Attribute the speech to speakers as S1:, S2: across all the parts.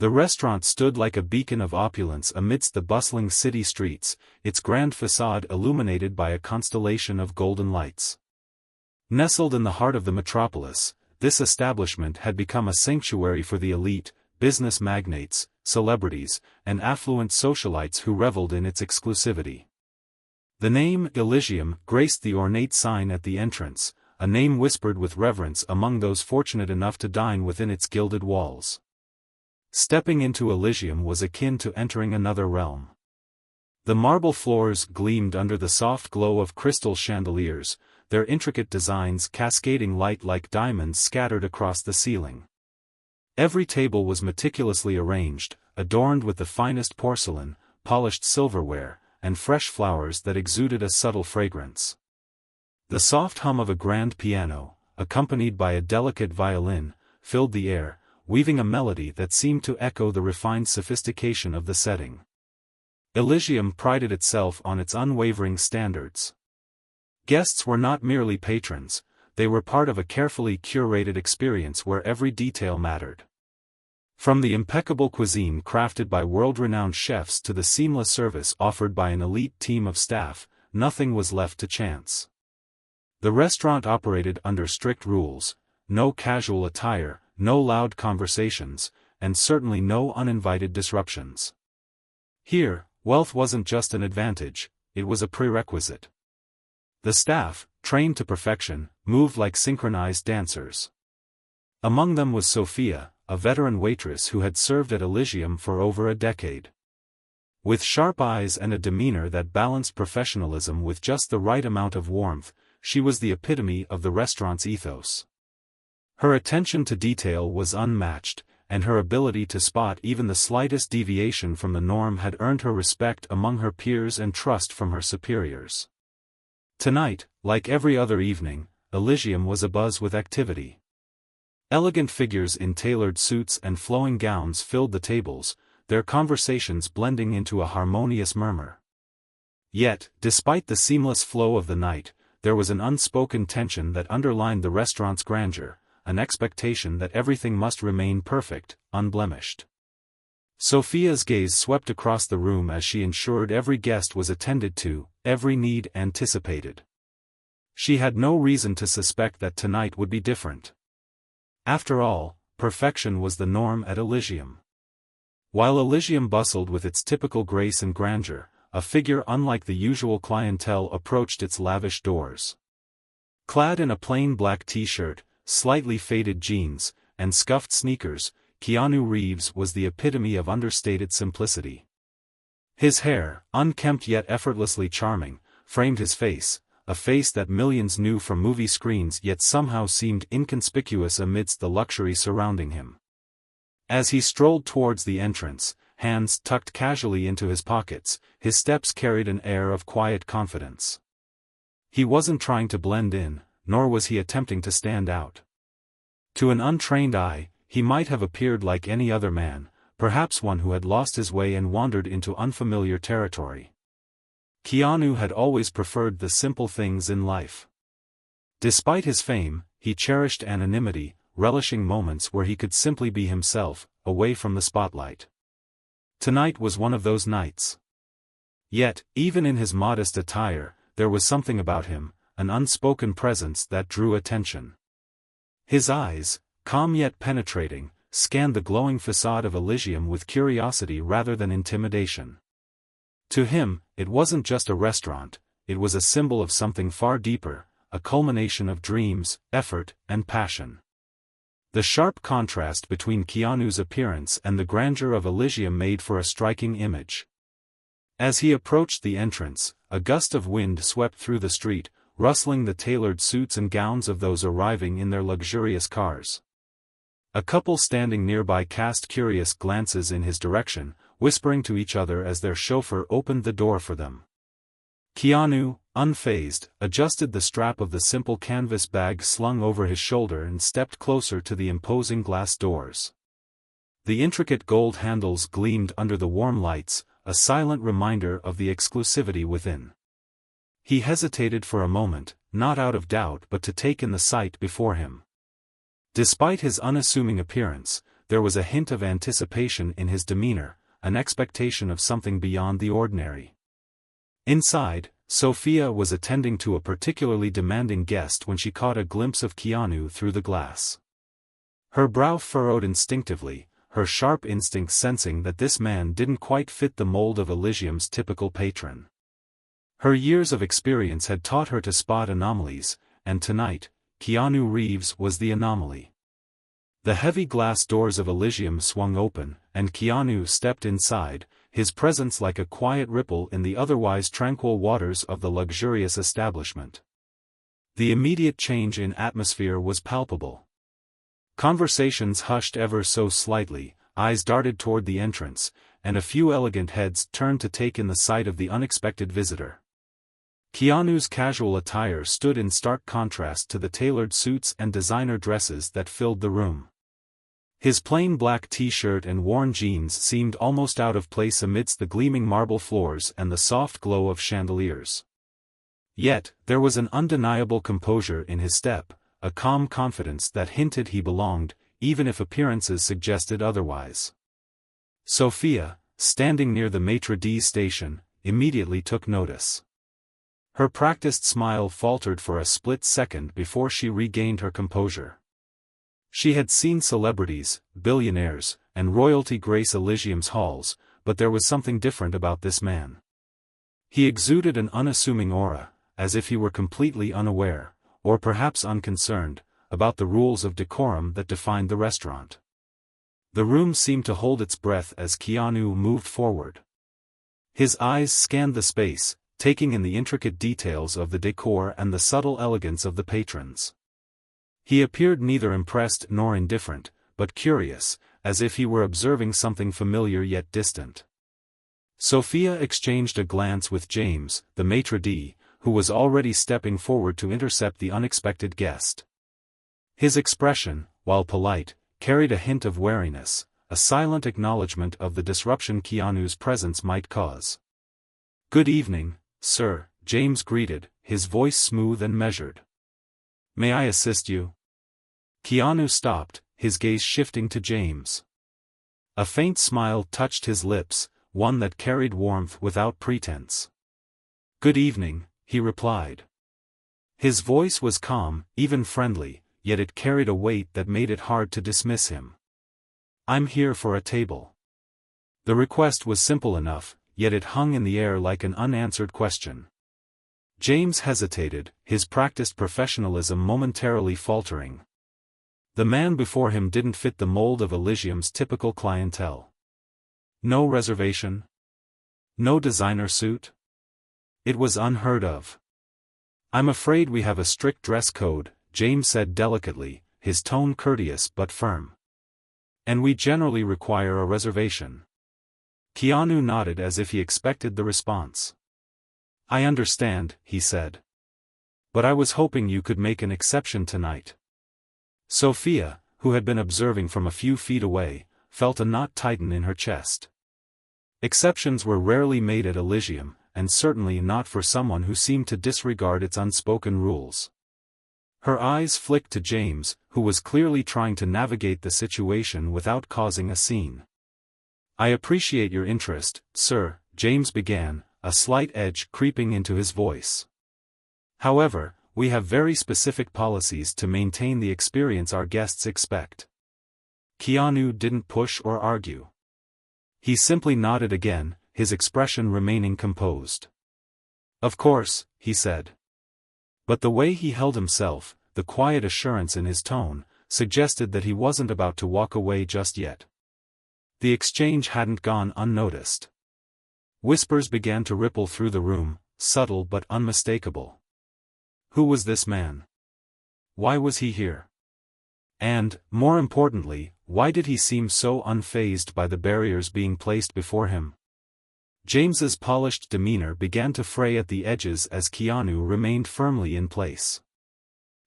S1: The restaurant stood like a beacon of opulence amidst the bustling city streets, its grand facade illuminated by a constellation of golden lights. Nestled in the heart of the metropolis, this establishment had become a sanctuary for the elite, business magnates, celebrities, and affluent socialites who reveled in its exclusivity. The name Elysium graced the ornate sign at the entrance, a name whispered with reverence among those fortunate enough to dine within its gilded walls. Stepping into Elysium was akin to entering another realm. The marble floors gleamed under the soft glow of crystal chandeliers, their intricate designs cascading light like diamonds scattered across the ceiling. Every table was meticulously arranged, adorned with the finest porcelain, polished silverware, and fresh flowers that exuded a subtle fragrance. The soft hum of a grand piano, accompanied by a delicate violin, filled the air, weaving a melody that seemed to echo the refined sophistication of the setting. Elysium prided itself on its unwavering standards. Guests were not merely patrons, they were part of a carefully curated experience where every detail mattered. From the impeccable cuisine crafted by world-renowned chefs to the seamless service offered by an elite team of staff, nothing was left to chance. The restaurant operated under strict rules: no casual attire, no loud conversations, and certainly no uninvited disruptions. Here, wealth wasn't just an advantage, it was a prerequisite. The staff, trained to perfection, moved like synchronized dancers. Among them was Sophia, a veteran waitress who had served at Elysium for over a decade. With sharp eyes and a demeanor that balanced professionalism with just the right amount of warmth, she was the epitome of the restaurant's ethos. Her attention to detail was unmatched, and her ability to spot even the slightest deviation from the norm had earned her respect among her peers and trust from her superiors. Tonight, like every other evening, Elysium was abuzz with activity. Elegant figures in tailored suits and flowing gowns filled the tables, their conversations blending into a harmonious murmur. Yet, despite the seamless flow of the night, there was an unspoken tension that underlined the restaurant's grandeur, an expectation that everything must remain perfect, unblemished. Sophia's gaze swept across the room as she ensured every guest was attended to, every need anticipated. She had no reason to suspect that tonight would be different. After all, perfection was the norm at Elysium. While Elysium bustled with its typical grace and grandeur, a figure unlike the usual clientele approached its lavish doors. Clad in a plain black t-shirt, slightly faded jeans, and scuffed sneakers, Keanu Reeves was the epitome of understated simplicity. His hair, unkempt yet effortlessly charming, framed his face, a face that millions knew from movie screens yet somehow seemed inconspicuous amidst the luxury surrounding him. As he strolled towards the entrance, hands tucked casually into his pockets, his steps carried an air of quiet confidence. He wasn't trying to blend in, nor was he attempting to stand out. To an untrained eye, he might have appeared like any other man, perhaps one who had lost his way and wandered into unfamiliar territory. Keanu had always preferred the simple things in life. Despite his fame, he cherished anonymity, relishing moments where he could simply be himself, away from the spotlight. Tonight was one of those nights. Yet, even in his modest attire, there was something about him, an unspoken presence that drew attention. His eyes, calm yet penetrating, scanned the glowing facade of Elysium with curiosity rather than intimidation. To him, it wasn't just a restaurant, it was a symbol of something far deeper, a culmination of dreams, effort, and passion. The sharp contrast between Keanu's appearance and the grandeur of Elysium made for a striking image. As he approached the entrance, a gust of wind swept through the street, rustling the tailored suits and gowns of those arriving in their luxurious cars. A couple standing nearby cast curious glances in his direction, whispering to each other as their chauffeur opened the door for them. Keanu, unfazed, adjusted the strap of the simple canvas bag slung over his shoulder and stepped closer to the imposing glass doors. The intricate gold handles gleamed under the warm lights, a silent reminder of the exclusivity within. He hesitated for a moment, not out of doubt but to take in the sight before him. Despite his unassuming appearance, there was a hint of anticipation in his demeanor, an expectation of something beyond the ordinary. Inside, Sophia was attending to a particularly demanding guest when she caught a glimpse of Keanu through the glass. Her brow furrowed instinctively, her sharp instinct sensing that this man didn't quite fit the mold of Elysium's typical patron. Her years of experience had taught her to spot anomalies, and tonight, Keanu Reeves was the anomaly. The heavy glass doors of Elysium swung open, and Keanu stepped inside, his presence like a quiet ripple in the otherwise tranquil waters of the luxurious establishment. The immediate change in atmosphere was palpable. Conversations hushed ever so slightly, eyes darted toward the entrance, and a few elegant heads turned to take in the sight of the unexpected visitor. Keanu's casual attire stood in stark contrast to the tailored suits and designer dresses that filled the room. His plain black t-shirt and worn jeans seemed almost out of place amidst the gleaming marble floors and the soft glow of chandeliers. Yet, there was an undeniable composure in his step, a calm confidence that hinted he belonged, even if appearances suggested otherwise. Sophia, standing near the maitre d' station, immediately took notice. Her practiced smile faltered for a split second before she regained her composure. She had seen celebrities, billionaires, and royalty grace Elysium's halls, but there was something different about this man. He exuded an unassuming aura, as if he were completely unaware, or perhaps unconcerned, about the rules of decorum that defined the restaurant. The room seemed to hold its breath as Keanu moved forward. His eyes scanned the space, taking in the intricate details of the decor and the subtle elegance of the patrons. He appeared neither impressed nor indifferent, but curious, as if he were observing something familiar yet distant. Sophia exchanged a glance with James, the maitre d', who was already stepping forward to intercept the unexpected guest. His expression, while polite, carried a hint of wariness, a silent acknowledgement of the disruption Keanu's presence might cause. "Good evening, sir," James greeted, his voice smooth and measured. "May I assist you?" Keanu stopped, his gaze shifting to James. A faint smile touched his lips, one that carried warmth without pretense. "Good evening," he replied. His voice was calm, even friendly, yet it carried a weight that made it hard to dismiss him. "I'm here for a table." The request was simple enough, yet it hung in the air like an unanswered question. James hesitated, his practiced professionalism momentarily faltering. The man before him didn't fit the mold of Elysium's typical clientele. No reservation? No designer suit? It was unheard of. "I'm afraid we have a strict dress code," James said delicately, his tone courteous but firm. "And we generally require a reservation." Keanu nodded as if he expected the response. "I understand," he said. "But I was hoping you could make an exception tonight." Sophia, who had been observing from a few feet away, felt a knot tighten in her chest. Exceptions were rarely made at Elysium, and certainly not for someone who seemed to disregard its unspoken rules. Her eyes flicked to James, who was clearly trying to navigate the situation without causing a scene. "I appreciate your interest, sir," James began, a slight edge creeping into his voice. "However, we have very specific policies to maintain the experience our guests expect." Keanu didn't push or argue. He simply nodded again, his expression remaining composed. "Of course," he said. But the way he held himself, the quiet assurance in his tone, suggested that he wasn't about to walk away just yet. The exchange hadn't gone unnoticed. Whispers began to ripple through the room, subtle but unmistakable. Who was this man? Why was he here? And, more importantly, why did he seem so unfazed by the barriers being placed before him? James's polished demeanor began to fray at the edges as Keanu remained firmly in place.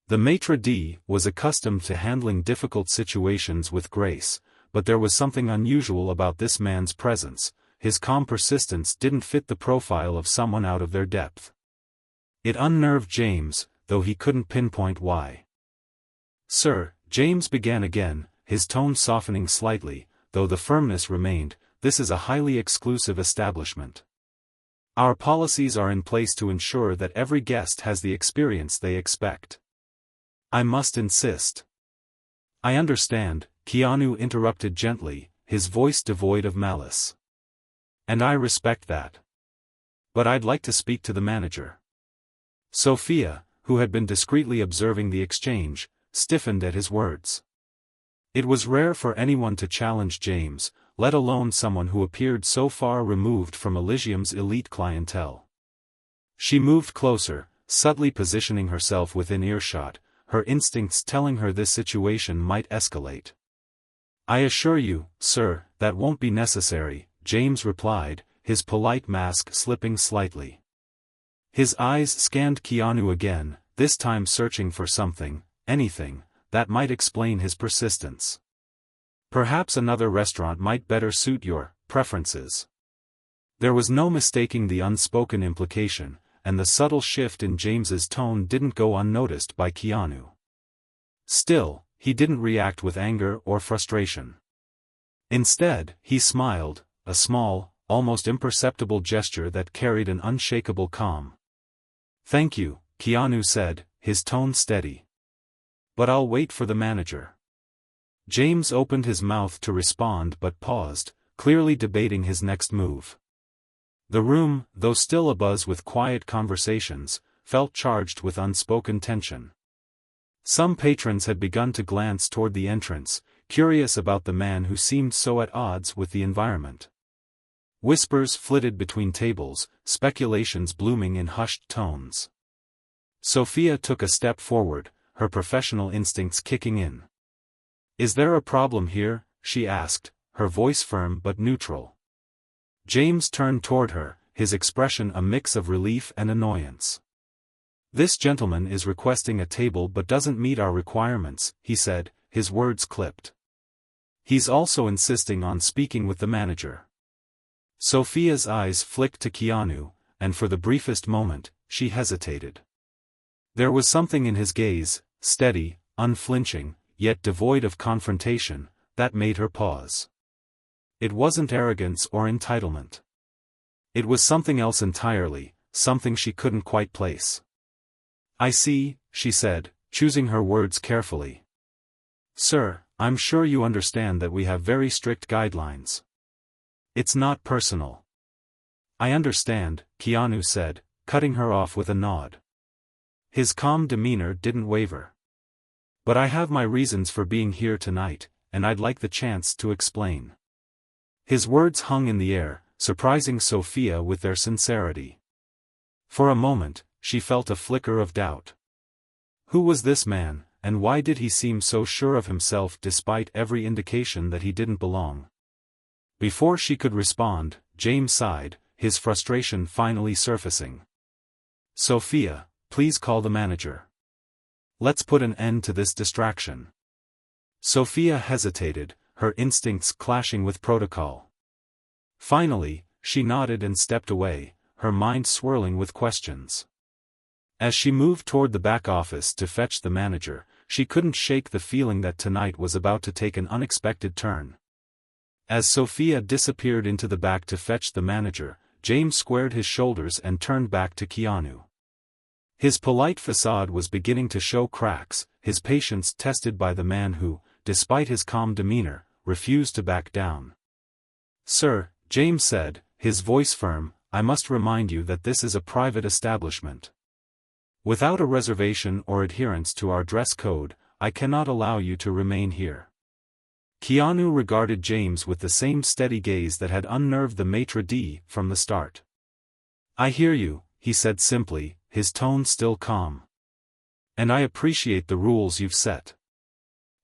S1: The maitre d' was accustomed to handling difficult situations with grace, but there was something unusual about this man's presence. His calm persistence didn't fit the profile of someone out of their depth. It unnerved James, though he couldn't pinpoint why. "Sir," James began again, his tone softening slightly, though the firmness remained, "This is a highly exclusive establishment. Our policies are in place to ensure that every guest has the experience they expect. I must insist." "I understand," Keanu interrupted gently, his voice devoid of malice. "And I respect that. But I'd like to speak to the manager." Sophia, who had been discreetly observing the exchange, stiffened at his words. It was rare for anyone to challenge James, let alone someone who appeared so far removed from Elysium's elite clientele. She moved closer, subtly positioning herself within earshot, her instincts telling her this situation might escalate. "I assure you, sir, that won't be necessary," James replied, his polite mask slipping slightly. His eyes scanned Keanu again, this time searching for something, anything, that might explain his persistence. "Perhaps another restaurant might better suit your preferences." There was no mistaking the unspoken implication, and the subtle shift in James's tone didn't go unnoticed by Keanu. Still, he didn't react with anger or frustration. Instead, he smiled, a small, almost imperceptible gesture that carried an unshakable calm. "Thank you," Keanu said, his tone steady. "But I'll wait for the manager." James opened his mouth to respond but paused, clearly debating his next move. The room, though still abuzz with quiet conversations, felt charged with unspoken tension. Some patrons had begun to glance toward the entrance, curious about the man who seemed so at odds with the environment. Whispers flitted between tables, speculations blooming in hushed tones. Sophia took a step forward, her professional instincts kicking in. "Is there a problem here?" she asked, her voice firm but neutral. James turned toward her, his expression a mix of relief and annoyance. "This gentleman is requesting a table but doesn't meet our requirements," he said, his words clipped. "He's also insisting on speaking with the manager." Sophia's eyes flicked to Keanu, and for the briefest moment, she hesitated. There was something in his gaze, steady, unflinching, yet devoid of confrontation, that made her pause. It wasn't arrogance or entitlement. It was something else entirely, something she couldn't quite place. "I see," she said, choosing her words carefully. "Sir, I'm sure you understand that we have very strict guidelines. It's not personal." "I understand," Keanu said, cutting her off with a nod. His calm demeanor didn't waver. "But I have my reasons for being here tonight, and I'd like the chance to explain." His words hung in the air, surprising Sophia with their sincerity. For a moment, she felt a flicker of doubt. Who was this man, and why did he seem so sure of himself despite every indication that he didn't belong? Before she could respond, James sighed, his frustration finally surfacing. "Sophia, please call the manager. Let's put an end to this distraction." Sophia hesitated, her instincts clashing with protocol. Finally, she nodded and stepped away, her mind swirling with questions. As she moved toward the back office to fetch the manager, she couldn't shake the feeling that tonight was about to take an unexpected turn. As Sophia disappeared into the back to fetch the manager, James squared his shoulders and turned back to Keanu. His polite facade was beginning to show cracks, his patience tested by the man who, despite his calm demeanor, refused to back down. "Sir," James said, his voice firm, "I must remind you that this is a private establishment. Without a reservation or adherence to our dress code, I cannot allow you to remain here." Keanu regarded James with the same steady gaze that had unnerved the maitre d' from the start. "I hear you," he said simply, his tone still calm. "And I appreciate the rules you've set.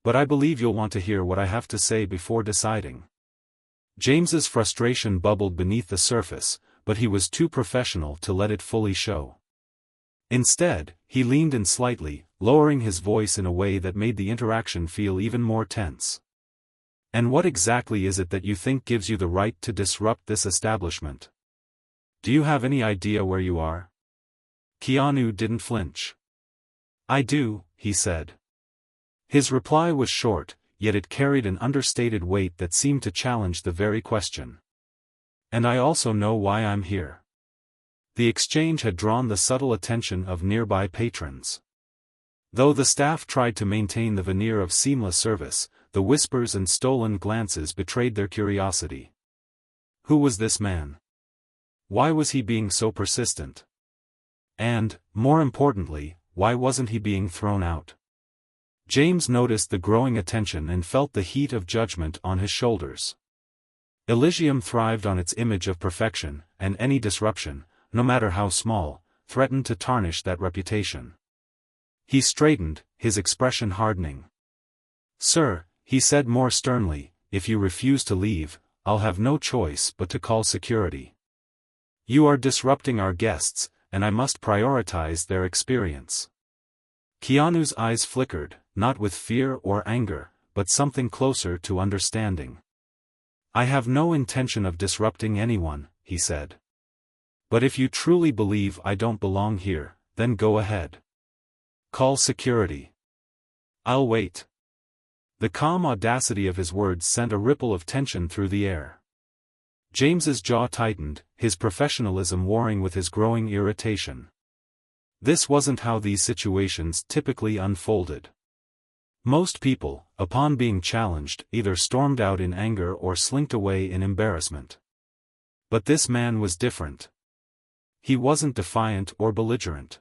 S1: But I believe you'll want to hear what I have to say before deciding." James's frustration bubbled beneath the surface, but he was too professional to let it fully show. Instead, he leaned in slightly, lowering his voice in a way that made the interaction feel even more tense. "And what exactly is it that you think gives you the right to disrupt this establishment? Do you have any idea where you are?" Keanu didn't flinch. "I do," he said. His reply was short, yet it carried an understated weight that seemed to challenge the very question. And I also know why I'm here. The exchange had drawn the subtle attention of nearby patrons. Though the staff tried to maintain the veneer of seamless service, the whispers and stolen glances betrayed their curiosity. Who was this man? Why was he being so persistent? And, more importantly, why wasn't he being thrown out? James noticed the growing attention and felt the heat of judgment on his shoulders. Elysium thrived on its image of perfection, and any disruption, no matter how small, threatened to tarnish that reputation. He straightened, his expression hardening. "Sir," he said more sternly, "if you refuse to leave, I'll have no choice but to call security. You are disrupting our guests, and I must prioritize their experience." Keanu's eyes flickered, not with fear or anger, but something closer to understanding. "I have no intention of disrupting anyone," he said. "But if you truly believe I don't belong here, then go ahead. Call security. I'll wait." The calm audacity of his words sent a ripple of tension through the air. James's jaw tightened, his professionalism warring with his growing irritation. This wasn't how these situations typically unfolded. Most people, upon being challenged, either stormed out in anger or slinked away in embarrassment. But this man was different. He wasn't defiant or belligerent.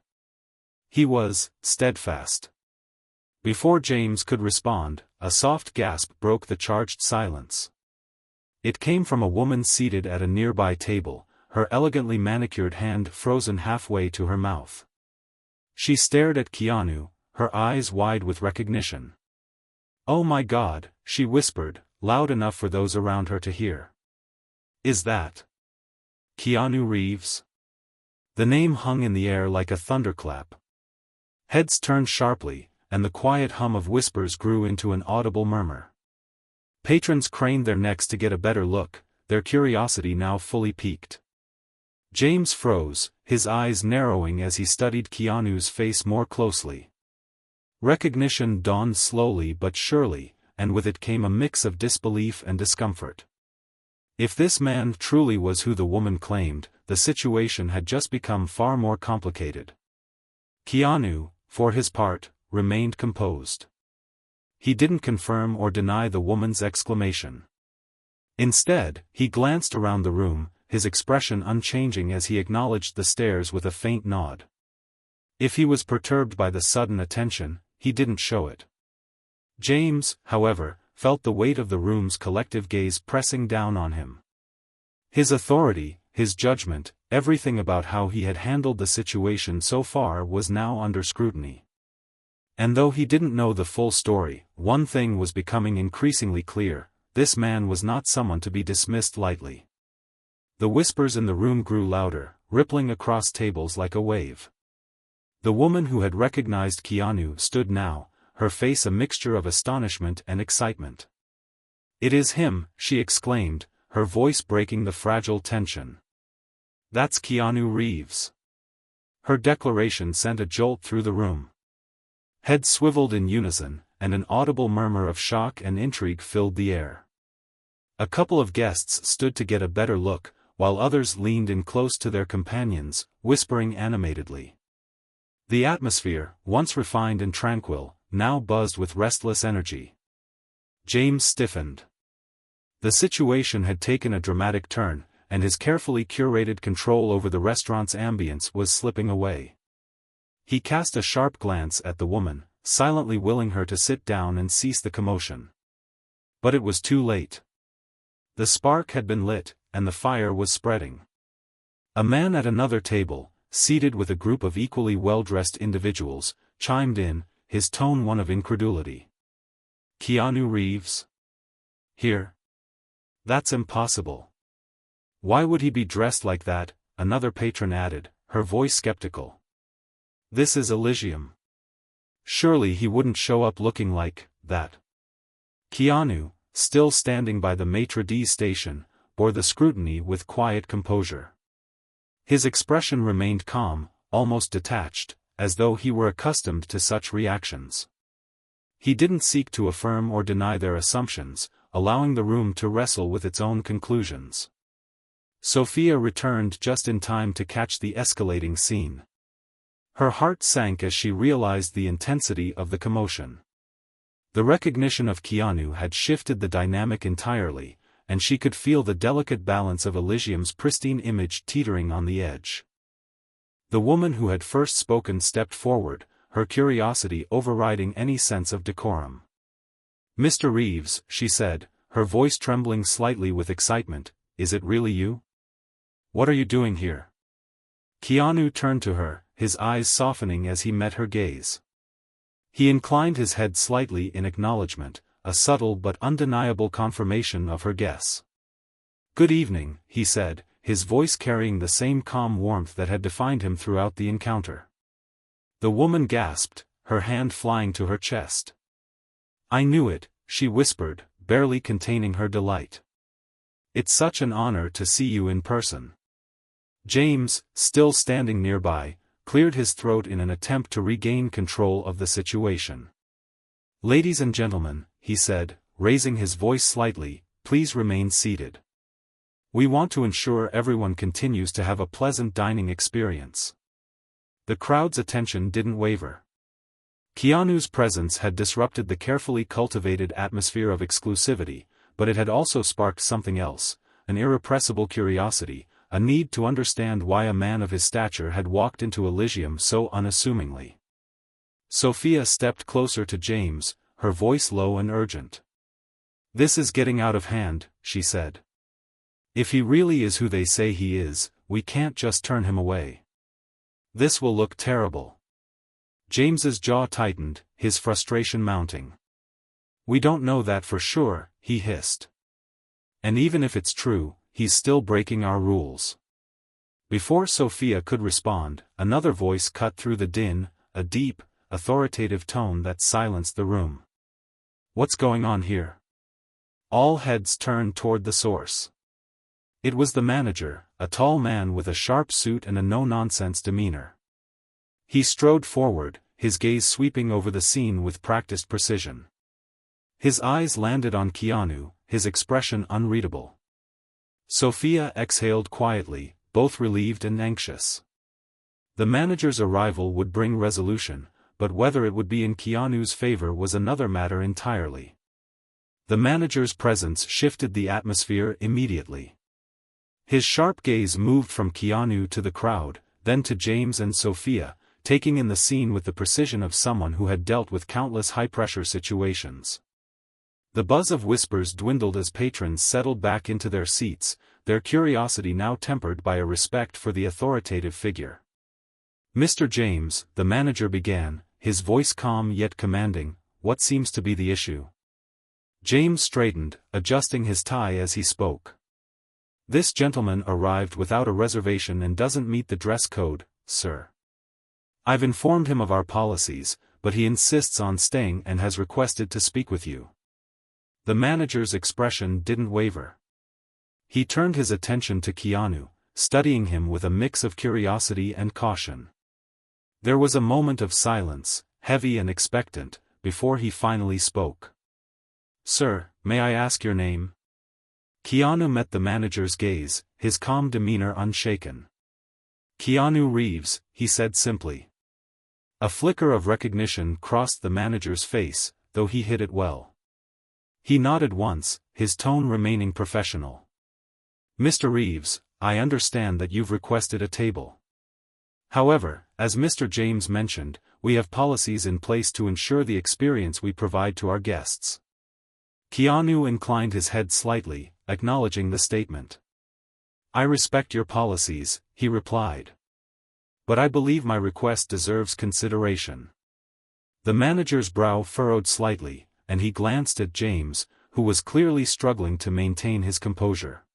S1: He was steadfast. Before James could respond, a soft gasp broke the charged silence. It came from a woman seated at a nearby table, her elegantly manicured hand frozen halfway to her mouth. She stared at Keanu, her eyes wide with recognition. "Oh my God," she whispered, loud enough for those around her to hear. "Is that Keanu Reeves?" The name hung in the air like a thunderclap. Heads turned sharply, and the quiet hum of whispers grew into an audible murmur. Patrons craned their necks to get a better look, their curiosity now fully piqued. James froze, his eyes narrowing as he studied Keanu's face more closely. Recognition dawned slowly but surely, and with it came a mix of disbelief and discomfort. If this man truly was who the woman claimed, the situation had just become far more complicated. Keanu, for his part, remained composed. He didn't confirm or deny the woman's exclamation. Instead, he glanced around the room, his expression unchanging as he acknowledged the stares with a faint nod. If he was perturbed by the sudden attention, he didn't show it. James, however, felt the weight of the room's collective gaze pressing down on him. His authority, his judgment, everything about how he had handled the situation so far was now under scrutiny. And though he didn't know the full story, one thing was becoming increasingly clear: this man was not someone to be dismissed lightly. The whispers in the room grew louder, rippling across tables like a wave. The woman who had recognized Keanu stood now, her face a mixture of astonishment and excitement. "It is him," she exclaimed, her voice breaking the fragile tension. "That's Keanu Reeves." Her declaration sent a jolt through the room. Heads swiveled in unison, and an audible murmur of shock and intrigue filled the air. A couple of guests stood to get a better look, while others leaned in close to their companions, whispering animatedly. The atmosphere, once refined and tranquil, now buzzed with restless energy. James stiffened. The situation had taken a dramatic turn, and his carefully curated control over the restaurant's ambience was slipping away. He cast a sharp glance at the woman, silently willing her to sit down and cease the commotion. But it was too late. The spark had been lit, and the fire was spreading. A man at another table, seated with a group of equally well-dressed individuals, chimed in, his tone one of incredulity. "Keanu Reeves? Here? That's impossible. Why would he be dressed like that?" another patron added, her voice skeptical. "This is Elysium. Surely he wouldn't show up looking like that." Keanu, still standing by the maitre d' station, bore the scrutiny with quiet composure. His expression remained calm, almost detached, as though he were accustomed to such reactions. He didn't seek to affirm or deny their assumptions, allowing the room to wrestle with its own conclusions. Sophia returned just in time to catch the escalating scene. Her heart sank as she realized the intensity of the commotion. The recognition of Keanu had shifted the dynamic entirely, and she could feel the delicate balance of Elysium's pristine image teetering on the edge. The woman who had first spoken stepped forward, her curiosity overriding any sense of decorum. "Mr. Reeves," she said, her voice trembling slightly with excitement, "is it really you? What are you doing here?" Keanu turned to her, his eyes softening as he met her gaze. He inclined his head slightly in acknowledgement, a subtle but undeniable confirmation of her guess. "Good evening," he said, his voice carrying the same calm warmth that had defined him throughout the encounter. The woman gasped, her hand flying to her chest. "I knew it," she whispered, barely containing her delight. "It's such an honor to see you in person." James, still standing nearby, cleared his throat in an attempt to regain control of the situation. "Ladies and gentlemen," he said, raising his voice slightly, "please remain seated. We want to ensure everyone continues to have a pleasant dining experience." The crowd's attention didn't waver. Keanu's presence had disrupted the carefully cultivated atmosphere of exclusivity, but it had also sparked something else, an irrepressible curiosity, a need to understand why a man of his stature had walked into Elysium so unassumingly. Sophia stepped closer to James, her voice low and urgent. "This is getting out of hand," she said. "If he really is who they say he is, we can't just turn him away. This will look terrible." James's jaw tightened, his frustration mounting. "We don't know that for sure," he hissed. "And even if it's true, he's still breaking our rules." Before Sophia could respond, another voice cut through the din, a deep, authoritative tone that silenced the room. "What's going on here?" All heads turned toward the source. It was the manager, a tall man with a sharp suit and a no-nonsense demeanor. He strode forward, his gaze sweeping over the scene with practiced precision. His eyes landed on Keanu, his expression unreadable. Sophia exhaled quietly, both relieved and anxious. The manager's arrival would bring resolution, but whether it would be in Keanu's favor was another matter entirely. The manager's presence shifted the atmosphere immediately. His sharp gaze moved from Keanu to the crowd, then to James and Sophia, taking in the scene with the precision of someone who had dealt with countless high-pressure situations. The buzz of whispers dwindled as patrons settled back into their seats, their curiosity now tempered by a respect for the authoritative figure. "Mr. James," the manager began, his voice calm yet commanding, "what seems to be the issue?" James straightened, adjusting his tie as he spoke. "This gentleman arrived without a reservation and doesn't meet the dress code, sir. I've informed him of our policies, but he insists on staying and has requested to speak with you." The manager's expression didn't waver. He turned his attention to Keanu, studying him with a mix of curiosity and caution. There was a moment of silence, heavy and expectant, before he finally spoke. "Sir, may I ask your name?" Keanu met the manager's gaze, his calm demeanor unshaken. "Keanu Reeves," he said simply. A flicker of recognition crossed the manager's face, though he hid it well. He nodded once, his tone remaining professional. "Mr. Reeves, I understand that you've requested a table. However, as Mr. James mentioned, we have policies in place to ensure the experience we provide to our guests." Keanu inclined his head slightly, acknowledging the statement. "I respect your policies," he replied. "But I believe my request deserves consideration." The manager's brow furrowed slightly, and he glanced at James, who was clearly struggling to maintain his composure.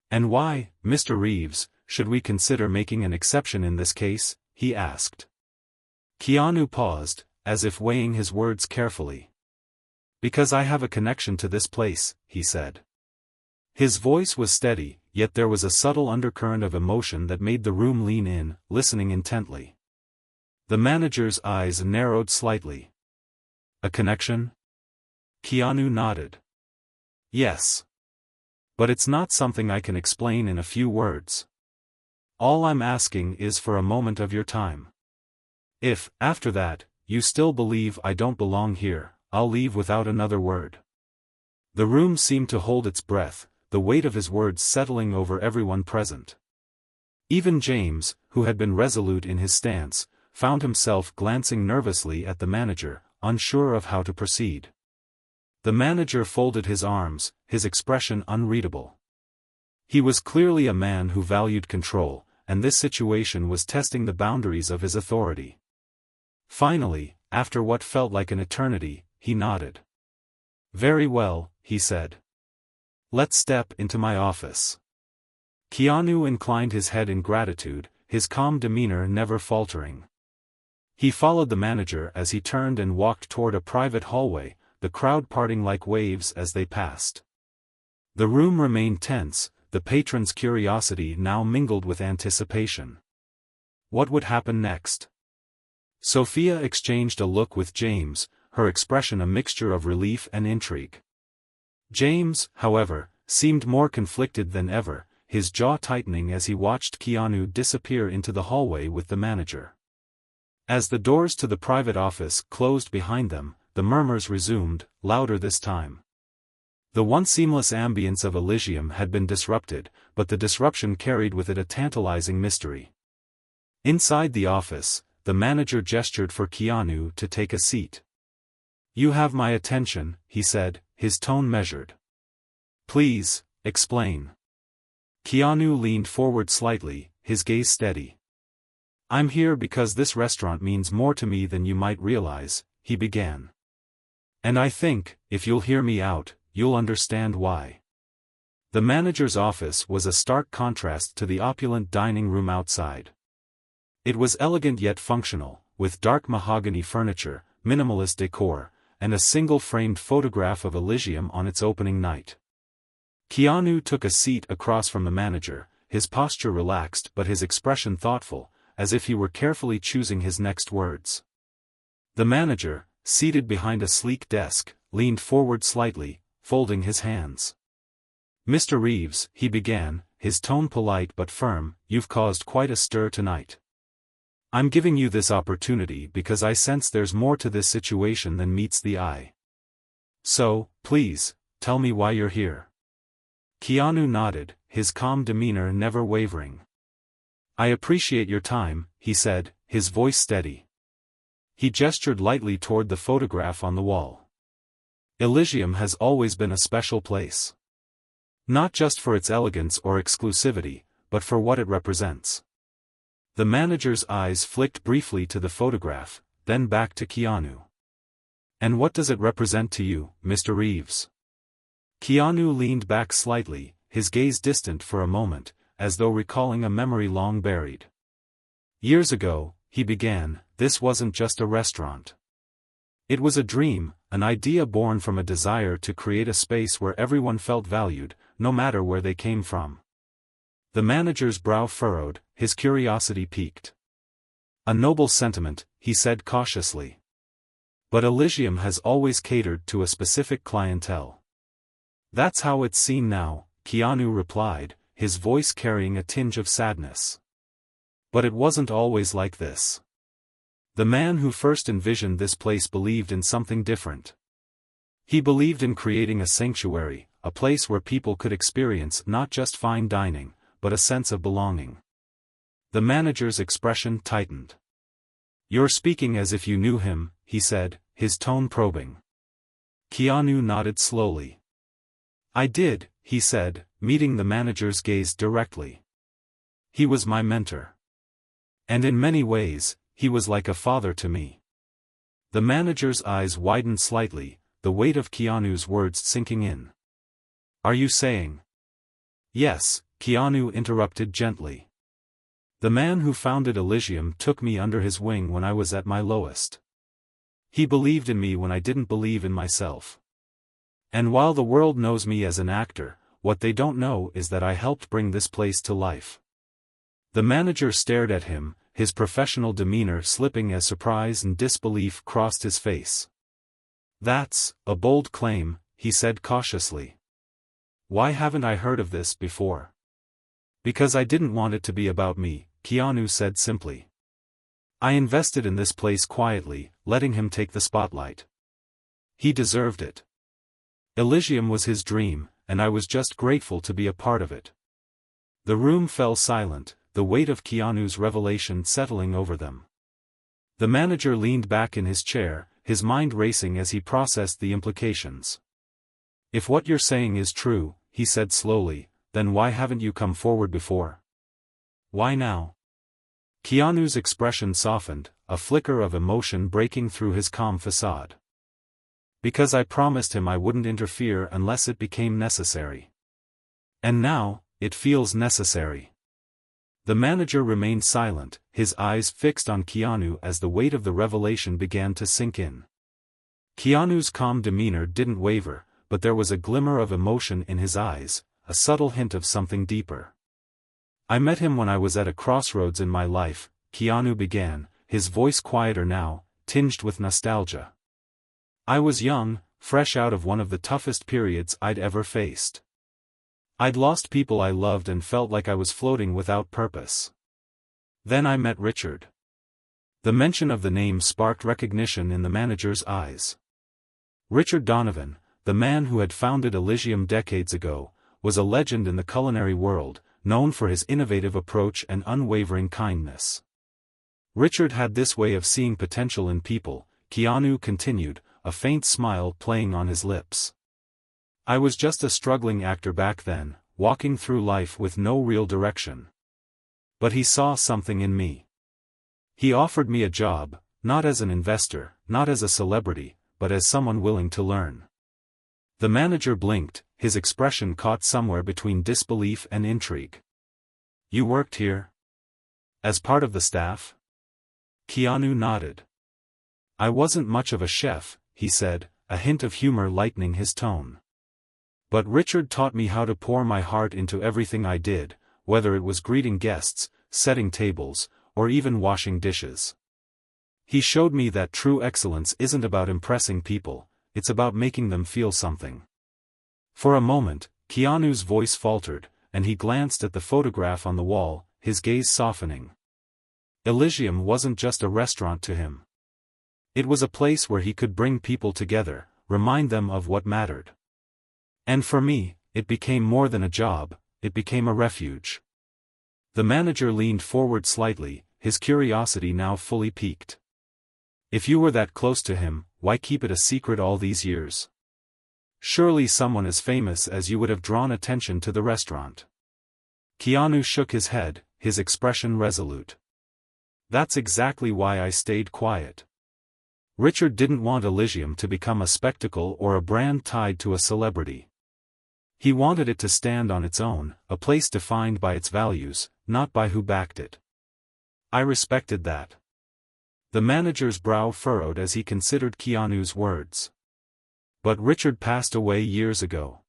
S1: "And why, Mr. Reeves, should we consider making an exception in this case?" he asked. Keanu paused, as if weighing his words carefully. "Because I have a connection to this place," he said. His voice was steady, yet there was a subtle undercurrent of emotion that made the room lean in, listening intently. The manager's eyes narrowed slightly. A connection? Keanu nodded. Yes. But it's not something I can explain in a few words. All I'm asking is for a moment of your time. If, after that, you still believe I don't belong here, I'll leave without another word. The room seemed to hold its breath, the weight of his words settling over everyone present. Even James, who had been resolute in his stance, found himself glancing nervously at the manager, unsure of how to proceed. The manager folded his arms, his expression unreadable. He was clearly a man who valued control, and this situation was testing the boundaries of his authority. Finally, after what felt like an eternity, he nodded. Very well, he said. Let's step into my office. Keanu inclined his head in gratitude, his calm demeanor never faltering. He followed the manager as he turned and walked toward a private hallway, the crowd parting like waves as they passed. The room remained tense, the patron's curiosity now mingled with anticipation. What would happen next? Sophia exchanged a look with James, her expression a mixture of relief and intrigue. James, however, seemed more conflicted than ever, his jaw tightening as he watched Keanu disappear into the hallway with the manager. As the doors to the private office closed behind them, the murmurs resumed, louder this time. The once seamless ambience of Elysium had been disrupted, but the disruption carried with it a tantalizing mystery. Inside the office, the manager gestured for Keanu to take a seat. You have my attention, he said, his tone measured. Please, explain. Keanu leaned forward slightly, his gaze steady. I'm here because this restaurant means more to me than you might realize, he began. And I think, if you'll hear me out, you'll understand why. The manager's office was a stark contrast to the opulent dining room outside. It was elegant yet functional, with dark mahogany furniture, minimalist decor, and a single framed photograph of Elysium on its opening night. Keanu took a seat across from the manager, his posture relaxed but his expression thoughtful, as if he were carefully choosing his next words. The manager, seated behind a sleek desk, leaned forward slightly, folding his hands. Mr. Reeves, he began, his tone polite but firm, you've caused quite a stir tonight. I'm giving you this opportunity because I sense there's more to this situation than meets the eye. So, please, tell me why you're here. Keanu nodded, his calm demeanor never wavering. I appreciate your time, he said, his voice steady. He gestured lightly toward the photograph on the wall. Elysium has always been a special place. Not just for its elegance or exclusivity, but for what it represents. The manager's eyes flicked briefly to the photograph, then back to Keanu. And what does it represent to you, Mr. Reeves? Keanu leaned back slightly, his gaze distant for a moment, as though recalling a memory long buried. Years ago, he began, this wasn't just a restaurant. It was a dream, an idea born from a desire to create a space where everyone felt valued, no matter where they came from. The manager's brow furrowed, his curiosity piqued. A noble sentiment, he said cautiously. But Elysium has always catered to a specific clientele. That's how it's seen now, Keanu replied, his voice carrying a tinge of sadness. But it wasn't always like this. The man who first envisioned this place believed in something different. He believed in creating a sanctuary, a place where people could experience not just fine dining, but a sense of belonging. The manager's expression tightened. You're speaking as if you knew him, he said, his tone probing. Keanu nodded slowly. I did, he said, meeting the manager's gaze directly. He was my mentor. And in many ways, he was like a father to me. The manager's eyes widened slightly, the weight of Keanu's words sinking in. Are you saying? Yes, Keanu interrupted gently. The man who founded Elysium took me under his wing when I was at my lowest. He believed in me when I didn't believe in myself. And while the world knows me as an actor, what they don't know is that I helped bring this place to life. The manager stared at him, his professional demeanor slipping as surprise and disbelief crossed his face. That's a bold claim, he said cautiously. Why haven't I heard of this before? Because I didn't want it to be about me, Keanu said simply. I invested in this place quietly, letting him take the spotlight. He deserved it. Elysium was his dream, and I was just grateful to be a part of it. The room fell silent, the weight of Keanu's revelation settling over them. The manager leaned back in his chair, his mind racing as he processed the implications. If what you're saying is true, he said slowly, then why haven't you come forward before? Why now? Keanu's expression softened, a flicker of emotion breaking through his calm facade. Because I promised him I wouldn't interfere unless it became necessary. And now, it feels necessary. The manager remained silent, his eyes fixed on Keanu as the weight of the revelation began to sink in. Keanu's calm demeanor didn't waver, but there was a glimmer of emotion in his eyes, a subtle hint of something deeper. I met him when I was at a crossroads in my life, Keanu began, his voice quieter now, tinged with nostalgia. I was young, fresh out of one of the toughest periods I'd ever faced. I'd lost people I loved and felt like I was floating without purpose. Then I met Richard. The mention of the name sparked recognition in the manager's eyes. Richard Donovan, the man who had founded Elysium decades ago, was a legend in the culinary world, known for his innovative approach and unwavering kindness. Richard had this way of seeing potential in people, Keanu continued, a faint smile playing on his lips. I was just a struggling actor back then, walking through life with no real direction. But he saw something in me. He offered me a job, not as an investor, not as a celebrity, but as someone willing to learn. The manager blinked, his expression caught somewhere between disbelief and intrigue. You worked here? As part of the staff? Keanu nodded. I wasn't much of a chef, he said, a hint of humor lightening his tone. But Richard taught me how to pour my heart into everything I did, whether it was greeting guests, setting tables, or even washing dishes. He showed me that true excellence isn't about impressing people, it's about making them feel something. For a moment, Keanu's voice faltered, and he glanced at the photograph on the wall, his gaze softening. Elysium wasn't just a restaurant to him. It was a place where he could bring people together, remind them of what mattered. And for me, it became more than a job, it became a refuge. The manager leaned forward slightly, his curiosity now fully piqued. If you were that close to him, why keep it a secret all these years? Surely someone as famous as you would have drawn attention to the restaurant. Keanu shook his head, his expression resolute. That's exactly why I stayed quiet. Richard didn't want Elysium to become a spectacle or a brand tied to a celebrity. He wanted it to stand on its own, a place defined by its values, not by who backed it. I respected that. The manager's brow furrowed as he considered Keanu's words. But Richard passed away years ago.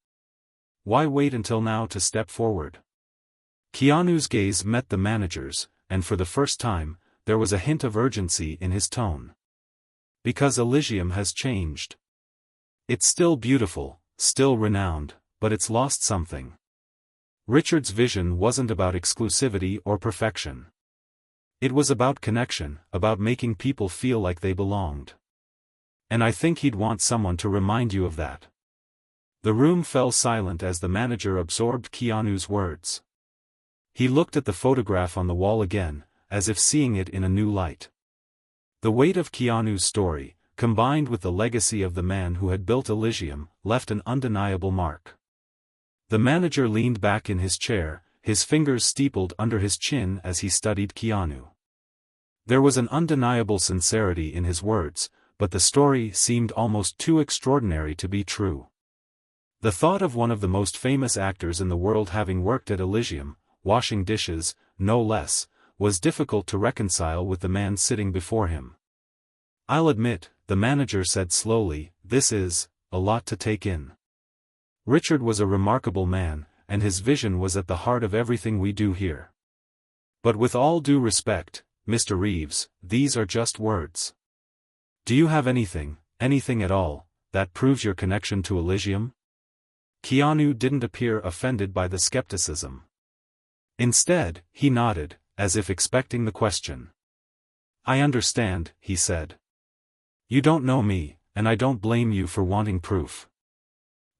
S1: Why wait until now to step forward? Keanu's gaze met the manager's, and for the first time, there was a hint of urgency in his tone. Because Elysium has changed. It's still beautiful, still renowned, but it's lost something. Richard's vision wasn't about exclusivity or perfection. It was about connection, about making people feel like they belonged. And I think he'd want someone to remind you of that. The room fell silent as the manager absorbed Keanu's words. He looked at the photograph on the wall again, as if seeing it in a new light. The weight of Keanu's story, combined with the legacy of the man who had built Elysium, left an undeniable mark. The manager leaned back in his chair, his fingers steepled under his chin as he studied Keanu. There was an undeniable sincerity in his words, but the story seemed almost too extraordinary to be true. The thought of one of the most famous actors in the world having worked at Elysium, washing dishes, no less, was difficult to reconcile with the man sitting before him. I'll admit, the manager said slowly, this is a lot to take in. Richard was a remarkable man, and his vision was at the heart of everything we do here. But with all due respect, Mr. Reeves, these are just words. Do you have anything at all, that proves your connection to Elysium? Keanu didn't appear offended by the skepticism. Instead, he nodded, as if expecting the question. I understand, he said. You don't know me, and I don't blame you for wanting proof.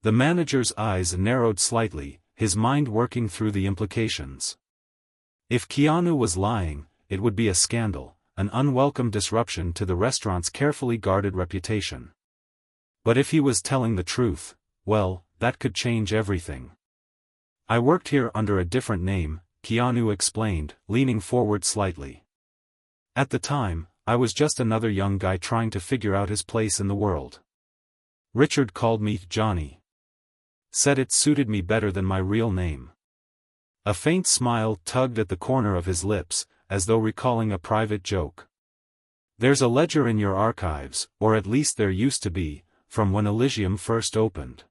S1: The manager's eyes narrowed slightly, his mind working through the implications. If Keanu was lying, it would be a scandal, an unwelcome disruption to the restaurant's carefully guarded reputation. But if he was telling the truth, well, that could change everything. I worked here under a different name, Keanu explained, leaning forward slightly. At the time, I was just another young guy trying to figure out his place in the world. Richard called me Johnny. Said it suited me better than my real name. A faint smile tugged at the corner of his lips, as though recalling a private joke. There's a ledger in your archives, or at least there used to be, from when Elysium first opened.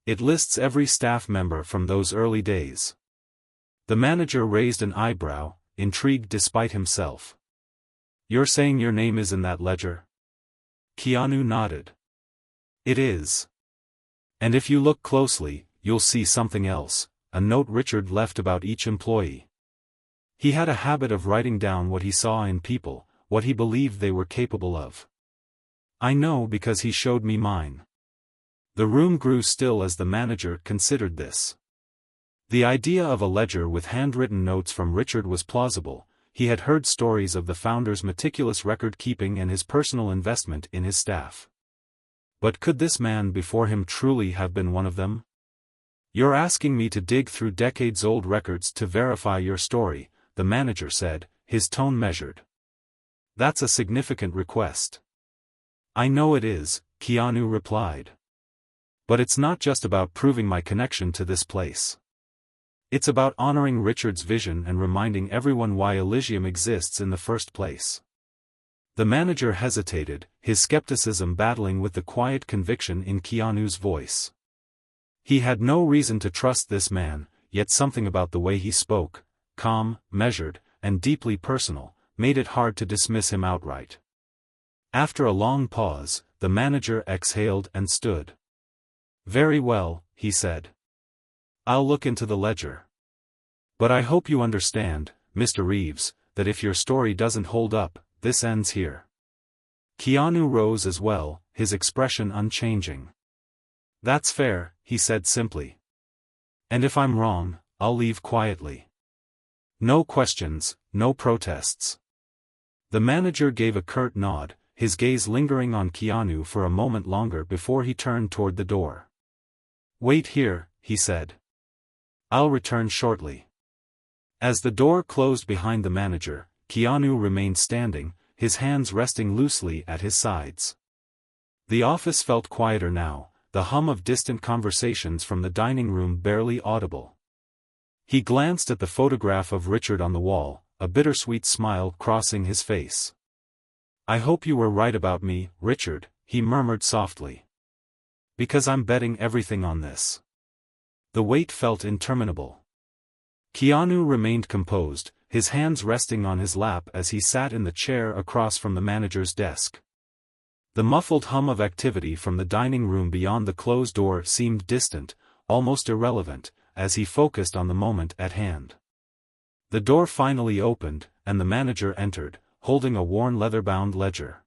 S1: It lists every staff member from those early days. The manager raised an eyebrow, intrigued despite himself. You're saying your name is in that ledger? Keanu nodded. It is. And if you look closely, you'll see something else, a note Richard left about each employee. He had a habit of writing down what he saw in people, what he believed they were capable of. I know because he showed me mine. The room grew still as the manager considered this. The idea of a ledger with handwritten notes from Richard was plausible. He had heard stories of the founder's meticulous record-keeping and his personal investment in his staff. But could this man before him truly have been one of them? You're asking me to dig through decades-old records to verify your story, the manager said, his tone measured. That's a significant request. I know it is, Keanu replied. But it's not just about proving my connection to this place. It's about honoring Richard's vision and reminding everyone why Elysium exists in the first place. The manager hesitated, his skepticism battling with the quiet conviction in Keanu's voice. He had no reason to trust this man, yet something about the way he spoke, calm, measured, and deeply personal, made it hard to dismiss him outright. After a long pause, the manager exhaled and stood. Very well, he said. I'll look into the ledger. But I hope you understand, Mr. Reeves, that if your story doesn't hold up, this ends here. Keanu rose as well, his expression unchanging. That's fair, he said simply. And if I'm wrong, I'll leave quietly. No questions, no protests. The manager gave a curt nod, his gaze lingering on Keanu for a moment longer before he turned toward the door. Wait here, he said. I'll return shortly. As the door closed behind the manager, Keanu remained standing, his hands resting loosely at his sides. The office felt quieter now, the hum of distant conversations from the dining room barely audible. He glanced at the photograph of Richard on the wall, a bittersweet smile crossing his face. I hope you were right about me, Richard, he murmured softly. Because I'm betting everything on this. The wait felt interminable. Keanu remained composed, his hands resting on his lap as he sat in the chair across from the manager's desk. The muffled hum of activity from the dining room beyond the closed door seemed distant, almost irrelevant, as he focused on the moment at hand. The door finally opened, and the manager entered, holding a worn leather-bound ledger.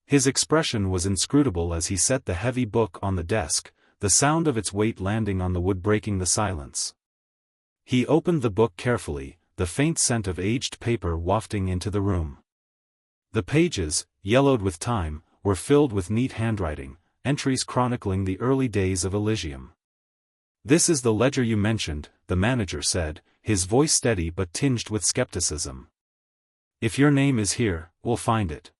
S1: His expression was inscrutable as he set the heavy book on the desk, the sound of its weight landing on the wood breaking the silence. He opened the book carefully, the faint scent of aged paper wafting into the room. The pages, yellowed with time, were filled with neat handwriting, entries chronicling the early days of Elysium. This is the ledger you mentioned, the manager said, his voice steady but tinged with skepticism. If your name is here, we'll find it.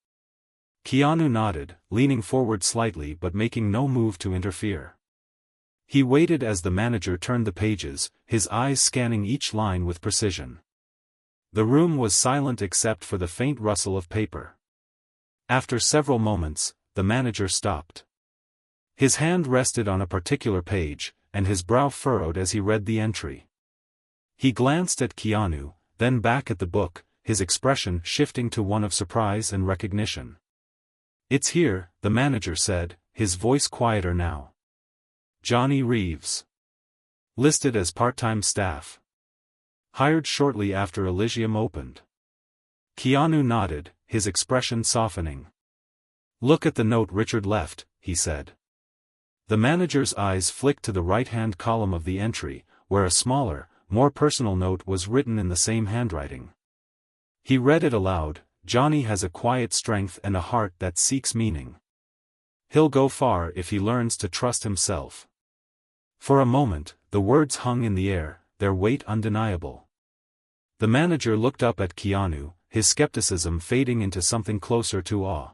S1: Keanu nodded, leaning forward slightly but making no move to interfere. He waited as the manager turned the pages, his eyes scanning each line with precision. The room was silent except for the faint rustle of paper. After several moments, the manager stopped. His hand rested on a particular page, and his brow furrowed as he read the entry. He glanced at Keanu, then back at the book, his expression shifting to one of surprise and recognition. It's here, the manager said, his voice quieter now. Johnny Reeves. Listed as part-time staff. Hired shortly after Elysium opened. Keanu nodded, his expression softening. Look at the note Richard left, he said. The manager's eyes flicked to the right-hand column of the entry, where a smaller, more personal note was written in the same handwriting. He read it aloud. Johnny has a quiet strength and a heart that seeks meaning. He'll go far if he learns to trust himself. For a moment, the words hung in the air, their weight undeniable. The manager looked up at Keanu, his skepticism fading into something closer to awe.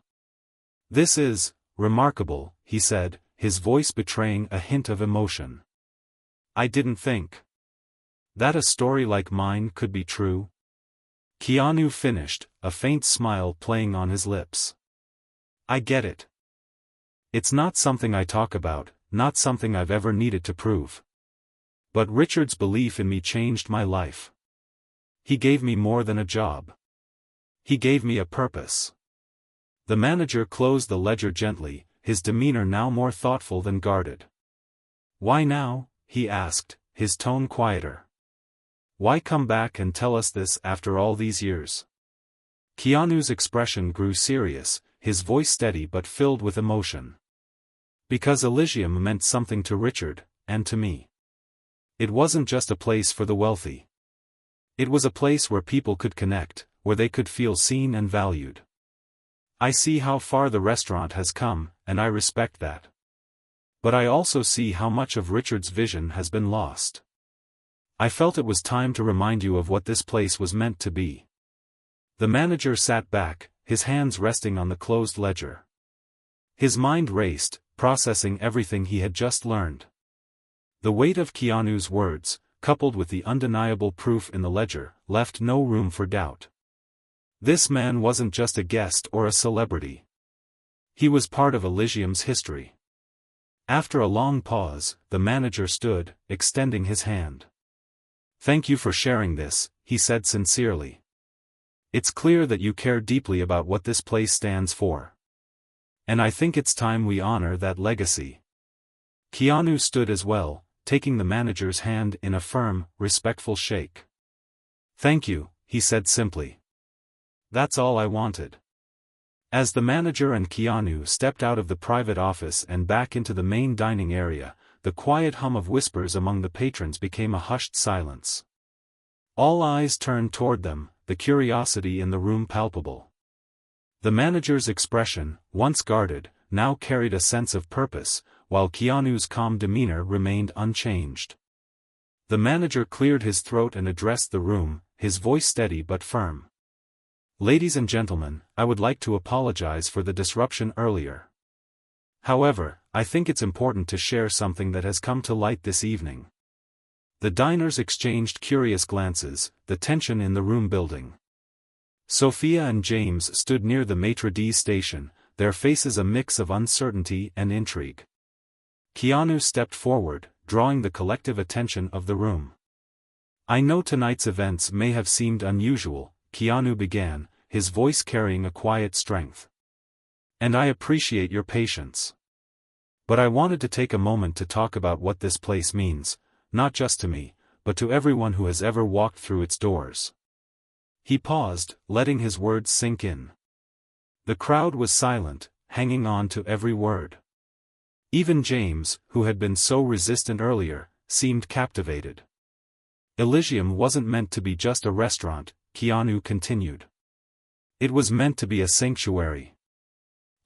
S1: This is remarkable, he said, his voice betraying a hint of emotion. I didn't think that a story like mine could be true. Keanu finished, a faint smile playing on his lips. I get it. It's not something I talk about, not something I've ever needed to prove. But Richard's belief in me changed my life. He gave me more than a job. He gave me a purpose. The manager closed the ledger gently, his demeanor now more thoughtful than guarded. Why now? He asked, his tone quieter. Why come back and tell us this after all these years? Keanu's expression grew serious, his voice steady but filled with emotion. Because Elysium meant something to Richard, and to me. It wasn't just a place for the wealthy. It was a place where people could connect, where they could feel seen and valued. I see how far the restaurant has come, and I respect that. But I also see how much of Richard's vision has been lost. I felt it was time to remind you of what this place was meant to be. The manager sat back, his hands resting on the closed ledger. His mind raced, processing everything he had just learned. The weight of Keanu's words, coupled with the undeniable proof in the ledger, left no room for doubt. This man wasn't just a guest or a celebrity. He was part of Elysium's history. After a long pause, the manager stood, extending his hand. Thank you for sharing this, he said sincerely. It's clear that you care deeply about what this place stands for. And I think it's time we honor that legacy. Keanu stood as well, taking the manager's hand in a firm, respectful shake. Thank you, he said simply. That's all I wanted. As the manager and Keanu stepped out of the private office and back into the main dining area, the quiet hum of whispers among the patrons became a hushed silence. All eyes turned toward them, the curiosity in the room palpable. The manager's expression, once guarded, now carried a sense of purpose, while Keanu's calm demeanor remained unchanged. The manager cleared his throat and addressed the room, his voice steady but firm. Ladies and gentlemen, I would like to apologize for the disruption earlier. However, I think it's important to share something that has come to light this evening. The diners exchanged curious glances, the tension in the room building. Sophia and James stood near the maitre d' station, their faces a mix of uncertainty and intrigue. Keanu stepped forward, drawing the collective attention of the room. I know tonight's events may have seemed unusual, Keanu began, his voice carrying a quiet strength. And I appreciate your patience. But I wanted to take a moment to talk about what this place means, not just to me, but to everyone who has ever walked through its doors. He paused, letting his words sink in. The crowd was silent, hanging on to every word. Even James, who had been so resistant earlier, seemed captivated. Elysium wasn't meant to be just a restaurant, Keanu continued. It was meant to be a sanctuary.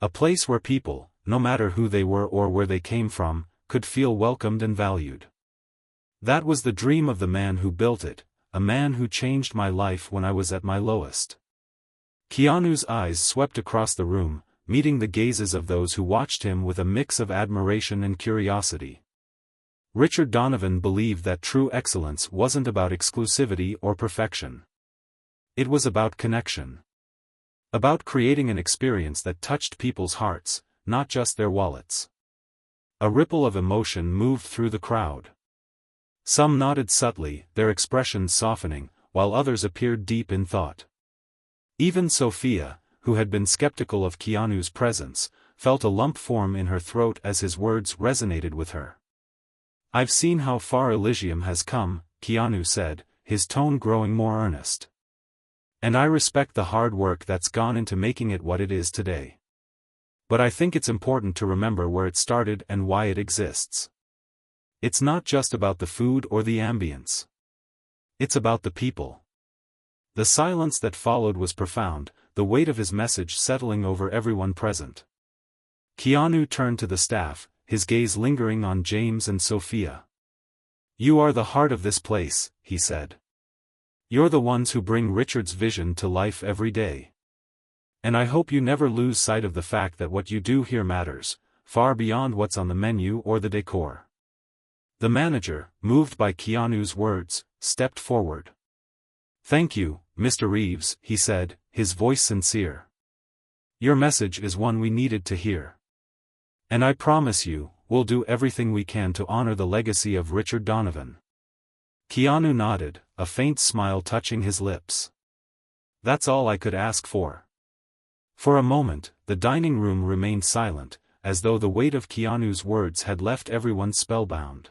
S1: A place where people, no matter who they were or where they came from, could feel welcomed and valued. That was the dream of the man who built it, a man who changed my life when I was at my lowest. Keanu's eyes swept across the room, meeting the gazes of those who watched him with a mix of admiration and curiosity. Richard Donovan believed that true excellence wasn't about exclusivity or perfection. It was about connection. About creating an experience that touched people's hearts, not just their wallets. A ripple of emotion moved through the crowd. Some nodded subtly, their expressions softening, while others appeared deep in thought. Even Sophia, who had been skeptical of Keanu's presence, felt a lump form in her throat as his words resonated with her. "I've seen how far Elysium has come," Keanu said, his tone growing more earnest. "And I respect the hard work that's gone into making it what it is today. But I think it's important to remember where it started and why it exists. It's not just about the food or the ambience. It's about the people." The silence that followed was profound, the weight of his message settling over everyone present. Keanu turned to the staff, his gaze lingering on James and Sophia. "You are the heart of this place," he said. "You're the ones who bring Richard's vision to life every day. And I hope you never lose sight of the fact that what you do here matters, far beyond what's on the menu or the decor." The manager, moved by Keanu's words, stepped forward. "Thank you, Mr. Reeves," he said, his voice sincere. "Your message is one we needed to hear. And I promise you, we'll do everything we can to honor the legacy of Richard Donovan." Keanu nodded, a faint smile touching his lips. "That's all I could ask for." For a moment, the dining room remained silent, as though the weight of Keanu's words had left everyone spellbound.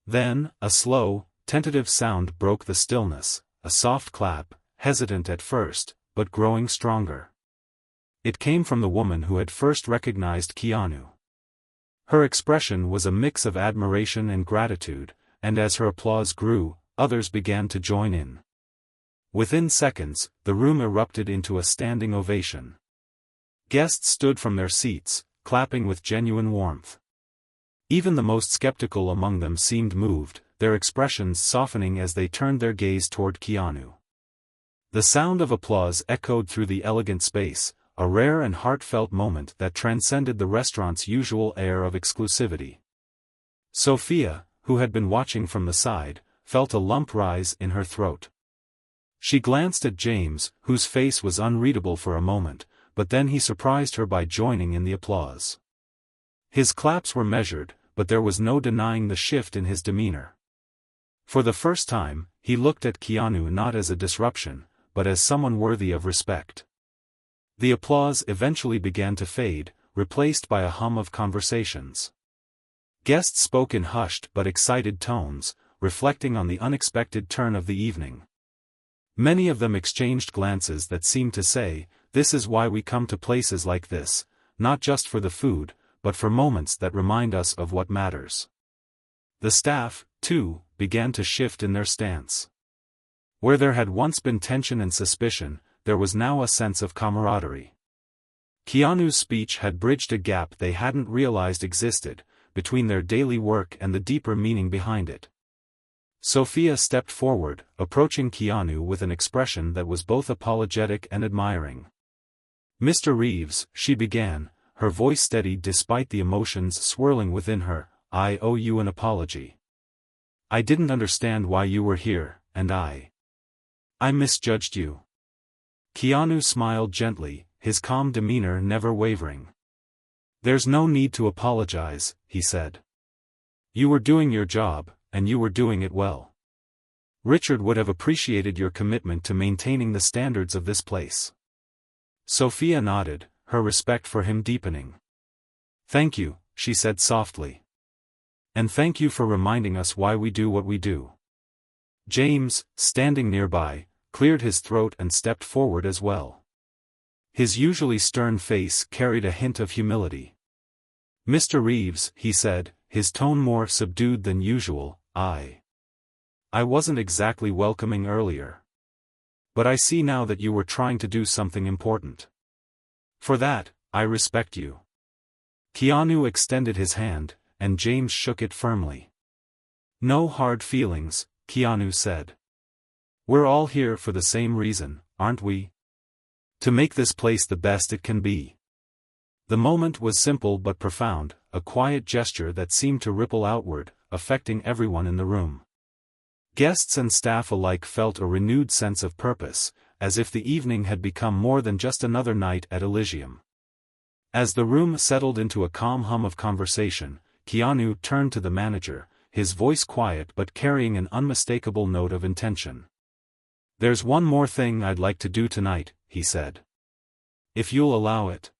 S1: Then, a slow, tentative sound broke the stillness, a soft clap, hesitant at first, but growing stronger. It came from the woman who had first recognized Keanu. Her expression was a mix of admiration and gratitude, and as her applause grew, others began to join in. Within seconds, the room erupted into a standing ovation. Guests stood from their seats, clapping with genuine warmth. Even the most skeptical among them seemed moved, their expressions softening as they turned their gaze toward Keanu. The sound of applause echoed through the elegant space, a rare and heartfelt moment that transcended the restaurant's usual air of exclusivity. Sophia, who had been watching from the side, felt a lump rise in her throat. She glanced at James, whose face was unreadable for a moment, but then he surprised her by joining in the applause. His claps were measured, but there was no denying the shift in his demeanor. For the first time, he looked at Keanu not as a disruption, but as someone worthy of respect. The applause eventually began to fade, replaced by a hum of conversations. Guests spoke in hushed but excited tones, reflecting on the unexpected turn of the evening. Many of them exchanged glances that seemed to say, "This is why we come to places like this, not just for the food, but for moments that remind us of what matters." The staff, too, began to shift in their stance. Where there had once been tension and suspicion, there was now a sense of camaraderie. Keanu's speech had bridged a gap they hadn't realized existed, between their daily work and the deeper meaning behind it. Sophia stepped forward, approaching Keanu with an expression that was both apologetic and admiring. "Mr. Reeves," she began, her voice steady despite the emotions swirling within her, "I owe you an apology. I didn't understand why you were here, and I misjudged you." Keanu smiled gently, his calm demeanor never wavering. "There's no need to apologize," he said. "You were doing your job, and you were doing it well. Richard would have appreciated your commitment to maintaining the standards of this place." Sophia nodded, her respect for him deepening. "Thank you," she said softly. "And thank you for reminding us why we do what we do." James, standing nearby, cleared his throat and stepped forward as well. His usually stern face carried a hint of humility. "Mr. Reeves," he said, his tone more subdued than usual, I wasn't exactly welcoming earlier. But I see now that you were trying to do something important. For that, I respect you." Keanu extended his hand, and James shook it firmly. "No hard feelings," Keanu said. "We're all here for the same reason, aren't we? To make this place the best it can be." The moment was simple but profound, a quiet gesture that seemed to ripple outward, affecting everyone in the room. Guests and staff alike felt a renewed sense of purpose, as if the evening had become more than just another night at Elysium. As the room settled into a calm hum of conversation, Keanu turned to the manager, his voice quiet but carrying an unmistakable note of intention. "There's one more thing I'd like to do tonight," he said. "If you'll allow it."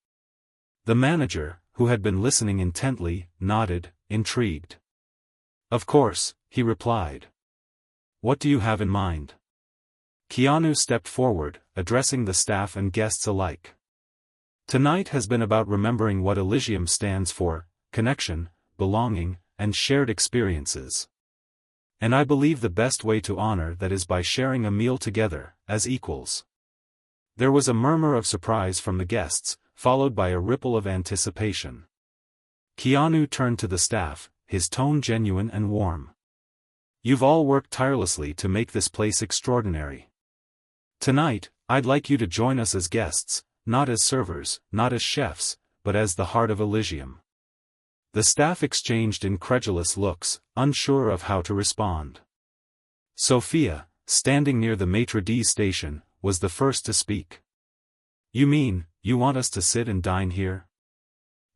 S1: The manager, who had been listening intently, nodded, intrigued. "Of course," he replied. "What do you have in mind?" Keanu stepped forward, addressing the staff and guests alike. "Tonight has been about remembering what Elysium stands for: connection, belonging, and shared experiences. And I believe the best way to honor that is by sharing a meal together, as equals." There was a murmur of surprise from the guests, followed by a ripple of anticipation. Keanu turned to the staff, his tone genuine and warm. "You've all worked tirelessly to make this place extraordinary. Tonight, I'd like you to join us as guests, not as servers, not as chefs, but as the heart of Elysium." The staff exchanged incredulous looks, unsure of how to respond. Sophia, standing near the maitre d' station, was the first to speak. "You mean, you want us to sit and dine here?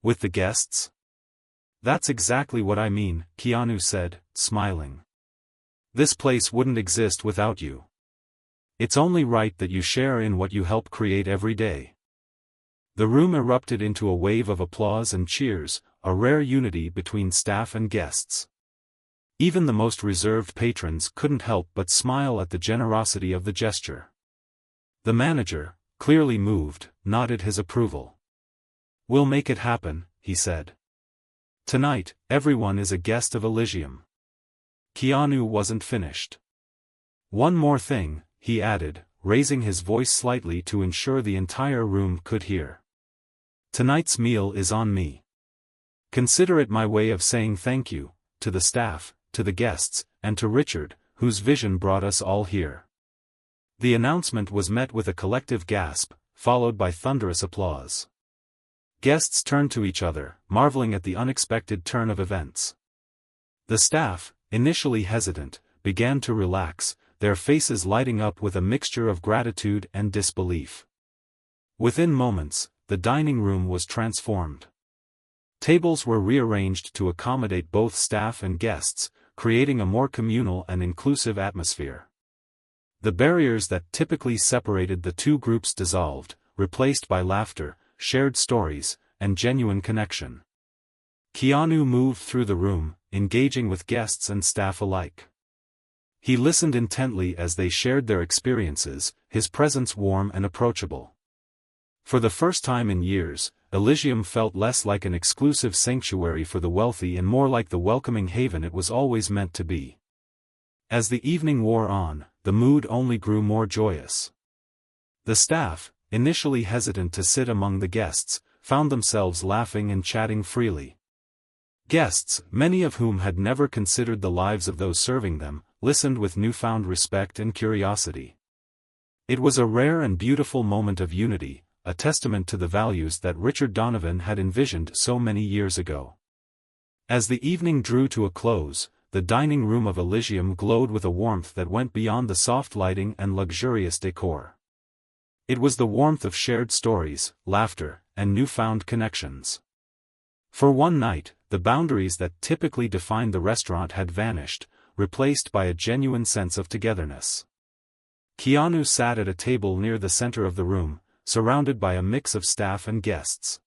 S1: With the guests?" "That's exactly what I mean," Keanu said, smiling. "This place wouldn't exist without you. It's only right that you share in what you help create every day." The room erupted into a wave of applause and cheers, a rare unity between staff and guests. Even the most reserved patrons couldn't help but smile at the generosity of the gesture. The manager, clearly moved, nodded his approval. "We'll make it happen," he said. "Tonight, everyone is a guest of Elysium." Keanu wasn't finished. "One more thing," he added, raising his voice slightly to ensure the entire room could hear. "Tonight's meal is on me. Consider it my way of saying thank you, to the staff, to the guests, and to Richard, whose vision brought us all here." The announcement was met with a collective gasp, followed by thunderous applause. Guests turned to each other, marveling at the unexpected turn of events. The staff, initially hesitant, began to relax, their faces lighting up with a mixture of gratitude and disbelief. Within moments, the dining room was transformed. Tables were rearranged to accommodate both staff and guests, creating a more communal and inclusive atmosphere. The barriers that typically separated the two groups dissolved, replaced by laughter, shared stories, and genuine connection. Keanu moved through the room, engaging with guests and staff alike. He listened intently as they shared their experiences, his presence warm and approachable. For the first time in years, Elysium felt less like an exclusive sanctuary for the wealthy and more like the welcoming haven it was always meant to be. As the evening wore on, the mood only grew more joyous. The staff, initially hesitant to sit among the guests, found themselves laughing and chatting freely. Guests, many of whom had never considered the lives of those serving them, listened with newfound respect and curiosity. It was a rare and beautiful moment of unity, a testament to the values that Richard Donovan had envisioned so many years ago. As the evening drew to a close, the dining room of Elysium glowed with a warmth that went beyond the soft lighting and luxurious decor. It was the warmth of shared stories, laughter, and newfound connections. For one night, the boundaries that typically defined the restaurant had vanished, replaced by a genuine sense of togetherness. Keanu sat at a table near the center of the room, surrounded by a mix of staff and guests.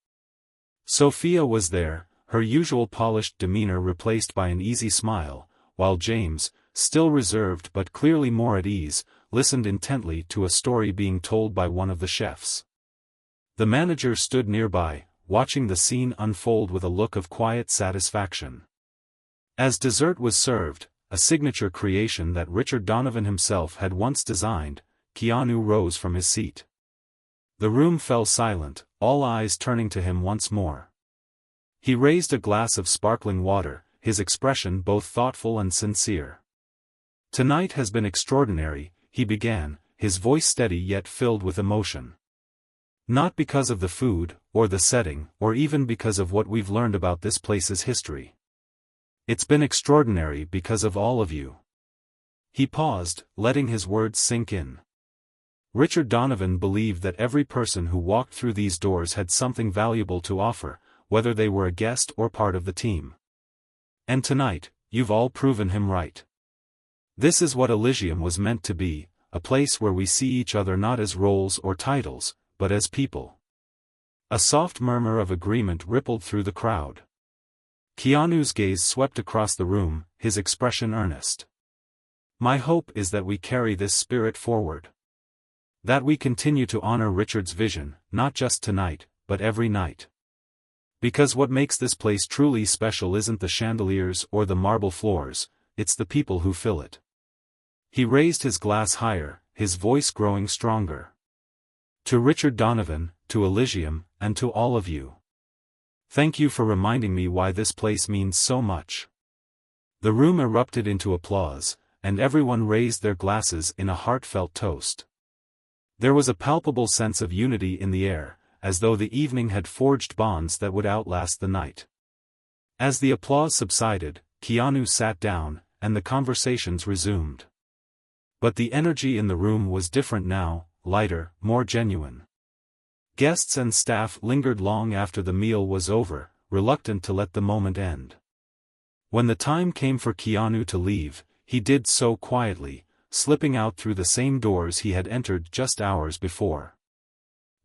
S1: Sophia was there, her usual polished demeanor replaced by an easy smile, while James, still reserved but clearly more at ease, listened intently to a story being told by one of the chefs. The manager stood nearby, watching the scene unfold with a look of quiet satisfaction. As dessert was served, a signature creation that Richard Donovan himself had once designed, Keanu rose from his seat. The room fell silent, all eyes turning to him once more. He raised a glass of sparkling water, his expression both thoughtful and sincere. "Tonight has been extraordinary," he began, his voice steady yet filled with emotion. "Not because of the food, or the setting, or even because of what we've learned about this place's history. It's been extraordinary because of all of you." He paused, letting his words sink in. Richard Donovan believed that every person who walked through these doors had something valuable to offer, whether they were a guest or part of the team. And tonight, you've all proven him right. This is what Elysium was meant to be, a place where we see each other not as roles or titles, but as people. A soft murmur of agreement rippled through the crowd. Keanu's gaze swept across the room, his expression earnest. My hope is that we carry this spirit forward. That we continue to honor Richard's vision, not just tonight, but every night. Because what makes this place truly special isn't the chandeliers or the marble floors, it's the people who fill it. He raised his glass higher, his voice growing stronger. To Richard Donovan, to Elysium, and to all of you. Thank you for reminding me why this place means so much. The room erupted into applause, and everyone raised their glasses in a heartfelt toast. There was a palpable sense of unity in the air, as though the evening had forged bonds that would outlast the night. As the applause subsided, Keanu sat down, and the conversations resumed. But the energy in the room was different now, lighter, more genuine. Guests and staff lingered long after the meal was over, reluctant to let the moment end. When the time came for Keanu to leave, he did so quietly, slipping out through the same doors he had entered just hours before.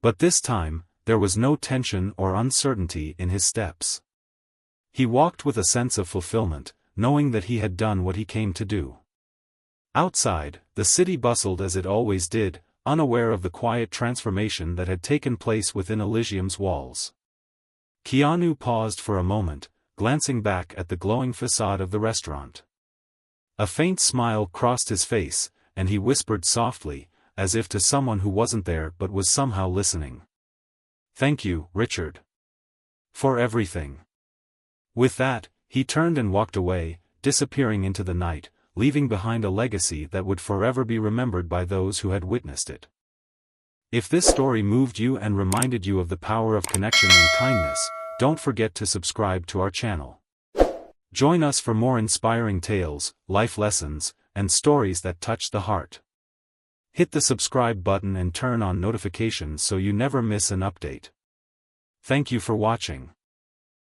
S1: But this time, there was no tension or uncertainty in his steps. He walked with a sense of fulfillment, knowing that he had done what he came to do. Outside, the city bustled as it always did, unaware of the quiet transformation that had taken place within Elysium's walls. Keanu paused for a moment, glancing back at the glowing facade of the restaurant. A faint smile crossed his face, and he whispered softly, as if to someone who wasn't there but was somehow listening. Thank you, Richard. For everything. With that, he turned and walked away, disappearing into the night, leaving behind a legacy that would forever be remembered by those who had witnessed it. If this story moved you and reminded you of the power of connection and kindness, don't forget to subscribe to our channel. Join us for more inspiring tales, life lessons, and stories that touch the heart. Hit the subscribe button and turn on notifications so you never miss an update. Thank you for watching.